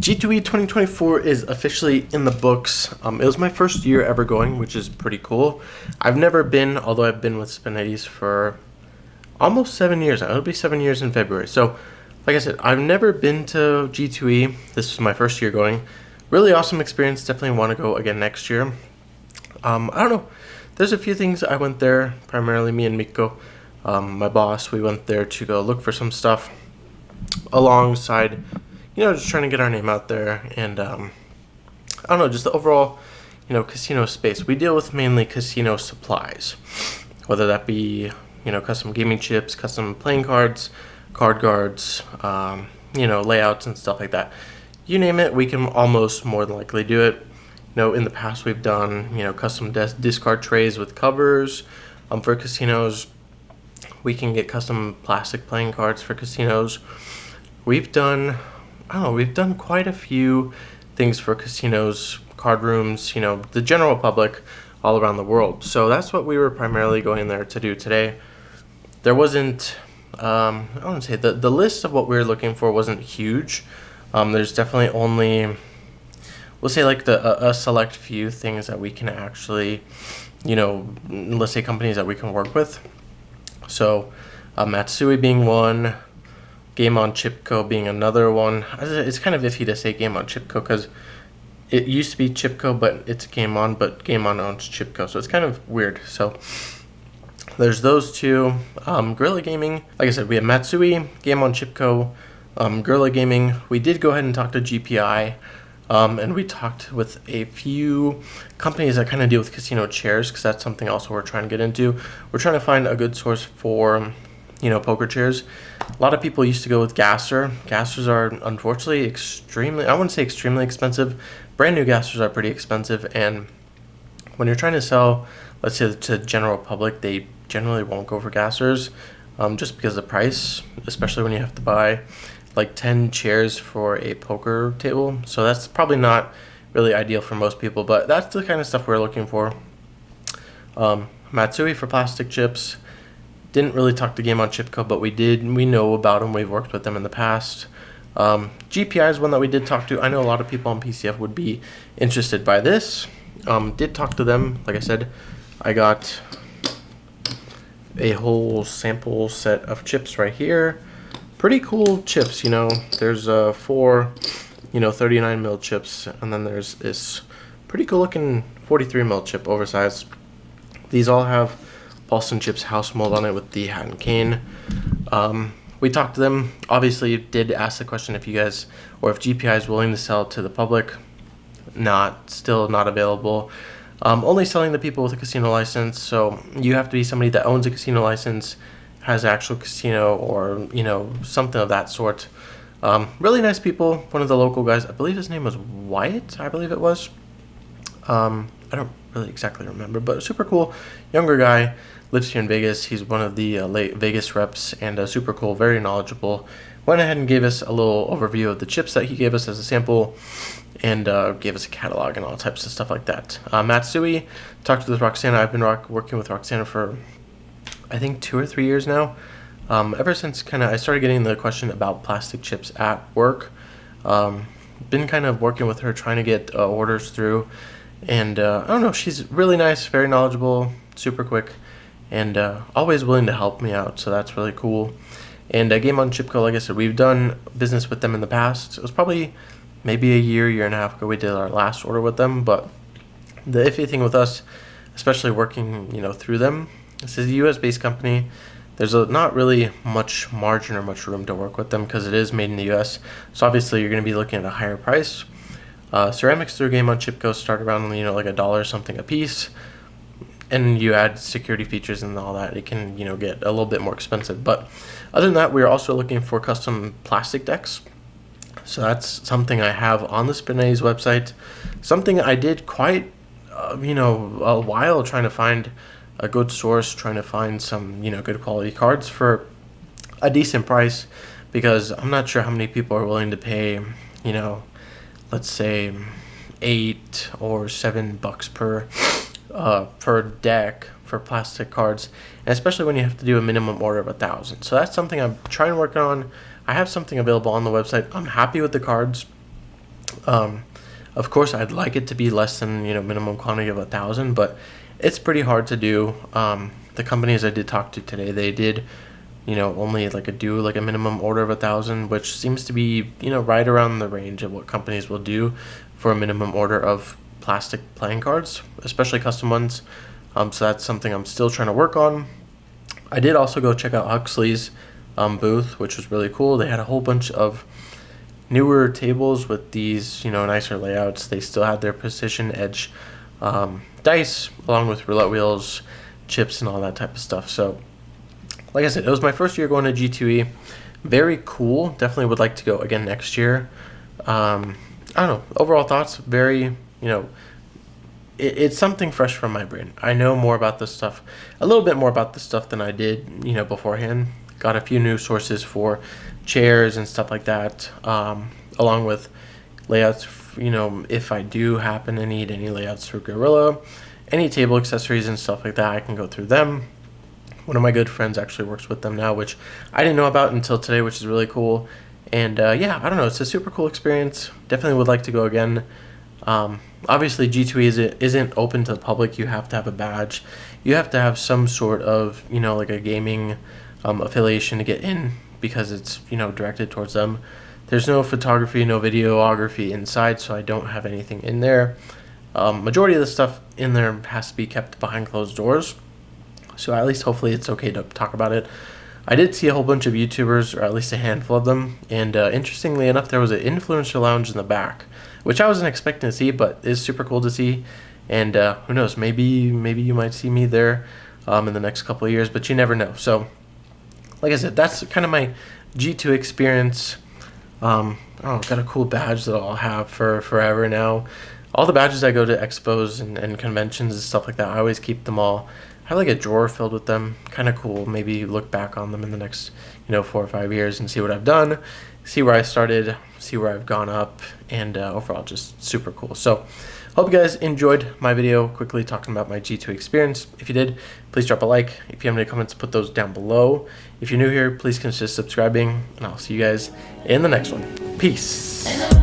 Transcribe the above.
G2E 2024 is officially in the books. It was my first year ever going, which is pretty cool. I've never been, although I've been with Spinetti's for almost 7 years now. It'll be 7 years in February. So, like I said, I've never been to G2E. This was my first year going. Really awesome experience. Definitely want to go again next year. I don't know. There's a few things. I went there, primarily me and Miko, my boss. We went there to go look for some stuff alongside, just trying to get our name out there. And I don't know, just the overall, casino space. We deal with mainly casino supplies, whether that be, custom gaming chips, custom playing cards, card guards, layouts and stuff like that. You name it, we can almost more than likely do it. In the past we've done, custom discard trays with covers for casinos. We can get custom plastic playing cards for casinos. We've done quite a few things for casinos, card rooms, the general public all around the world. So that's what we were primarily going there to do today. There wasn't, I wouldn't say, the list of what we were looking for wasn't huge. There's definitely only, we'll say like a select few things that we can actually, let's say companies that we can work with. So Matsui being one, Game on Chipco being another one. It's kind of iffy to say Game on Chipco because it used to be Chipco, but it's Game On, but Game On owns Chipco. So it's kind of weird. So there's those two. Guerrilla Gaming, like I said, we have Matsui, Game on Chipco, Guerrilla Gaming. We did go ahead and talk to GPI, and we talked with a few companies that kind of deal with casino chairs, because that's something also we're trying to get into. We're trying to find a good source for, poker chairs. A lot of people used to go with Gasser. Gassers are unfortunately I wouldn't say extremely expensive. Brand new Gassers are pretty expensive, and when you're trying to sell, let's say, to the general public, they generally won't go for Gassers, just because of the price, especially when you have to buy like 10 chairs for a poker table. So that's probably not really ideal for most people, but that's the kind of stuff we're looking for. Matsui for plastic chips. Didn't really talk to Game on Chipco, but we know about them. We've worked with them in the past. GPI is one that we did talk to. I know a lot of people on PCF would be interested by this. Did talk to them. Like I said, I got a whole sample set of chips right here. Pretty cool chips, There's 4, 39 mil chips, and then there's this pretty cool looking 43 mil chip, oversized. These all have Boston Chips house mold on it with the hat and cane. We talked to them. Obviously, did ask the question if you guys, or if GPI is willing to sell to the public. Still not available. Only selling to people with a casino license. So you have to be somebody that owns a casino license, has an actual casino, or something of that sort. Really nice people. One of the local guys, I believe his name was Wyatt. I believe it was. I don't really exactly remember, but super cool younger guy. Lives here in Vegas. He's one of the Vegas reps, and super cool, very knowledgeable. Went ahead and gave us a little overview of the chips that he gave us as a sample, and gave us a catalog and all types of stuff like that. Matsui, talked with Roxana. I've been working with Roxana for, I think, 2 or 3 years now. Ever since I started getting the question about plastic chips at work. Been kind of working with her, trying to get orders through. And I don't know, she's really nice, very knowledgeable, super quick, and always willing to help me out, so that's really cool. And Game on Chipco, like I said, we've done business with them in the past. It was probably maybe a year and a half ago we did our last order with them, but the iffy thing with us, especially working, through them, this is a US-based company. There's not really much margin or much room to work with them because it is made in the US, so obviously you're going to be looking at a higher price. Ceramics through Game on Chipco start around, like $1 something a piece. And you add security features and all that, it can, get a little bit more expensive. But other than that, we're also looking for custom plastic decks. So that's something I have on the Spinetti's website. Something I did quite, a while trying to find a good source, trying to find some, good quality cards for a decent price. Because I'm not sure how many people are willing to pay, let's say $8 or $7 per deck for plastic cards, and especially when you have to do a minimum order of 1,000. So that's something I'm trying to work on. I have something available on the website. I'm happy with the cards. Of course, I'd like it to be less than, minimum quantity of 1,000, but it's pretty hard to do. The companies I did talk to today, they did, only do a minimum order of 1,000, which seems to be, right around the range of what companies will do for a minimum order of plastic playing cards, especially custom ones. So that's something I'm still trying to work on. I did also go check out Huxley's booth, which was really cool. They had a whole bunch of newer tables with these, nicer layouts. They still had their precision edge dice, along with roulette wheels, chips, and all that type of stuff. So, like I said, it was my first year going to G2E. Very cool. Definitely would like to go again next year. I don't know. Overall thoughts, very, it's something fresh from my brain. I know more about this stuff, a little bit more about this stuff than I did, beforehand. Got a few new sources for chairs and stuff like that, along with layouts, if I do happen to need any layouts for Gorilla, any table accessories and stuff like that, I can go through them. One of my good friends actually works with them now, which I didn't know about until today, which is really cool. And yeah, I don't know, it's a super cool experience. Definitely would like to go again. Obviously G2E isn't open to the public. You have to have a badge. You have to have some sort of, like a gaming affiliation to get in, because it's, directed towards them. There's no photography, no videography inside, so I don't have anything in there. Majority of the stuff in there has to be kept behind closed doors, so at least hopefully it's okay to talk about it. I did see a whole bunch of YouTubers, or at least a handful of them, and interestingly enough, there was an influencer lounge in the back, which I wasn't expecting to see, but is super cool to see. And who knows, maybe you might see me there in the next couple of years, but you never know. So, like I said, that's kind of my G2 experience. Got a cool badge that I'll have for forever now. All the badges I go to expos and conventions and stuff like that, I always keep them all. I have like a drawer filled with them. Kind of cool. Maybe look back on them in the next, 4 or 5 years and see what I've done, see where I started, see where I've gone up, and overall just super cool. So hope you guys enjoyed my video quickly talking about my G2 experience. If you did, please drop a like. If you have any comments, put those down below. If you're new here, please consider subscribing, and I'll see you guys in the next one. Peace.